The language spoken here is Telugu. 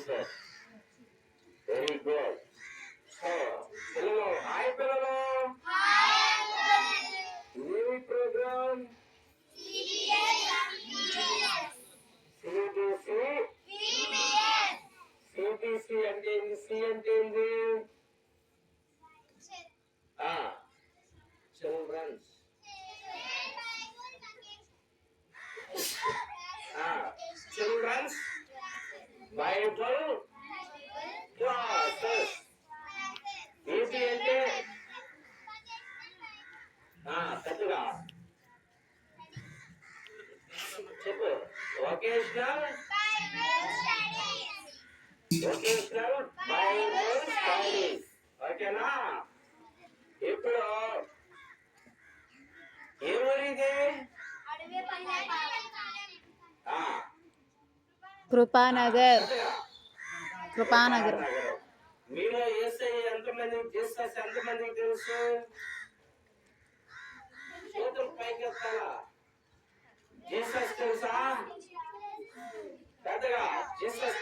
జీసస్. Very good. సో పిల్లలు, హాయ్ పిల్లలు. ఏ ప్రోగ్రామ్? సిబిసి అంటే ఏంది? సి అంటే ఏంది? Children's. Children's Bible classes. EC అంటే పెద్దగా చెప్పు. Vocational Bible studies. ఓకేనా? ఇప్పుడు ఏ ఊరిది? కృపానగర్. మీలో యేసయ్య ఎంతమందికి, జీసస్ ఎంతమందికి తెలుసు? చేతులు పైకి ఎత్తాలా? జీసస్ తెలుసా? పెద్దగా జీసస్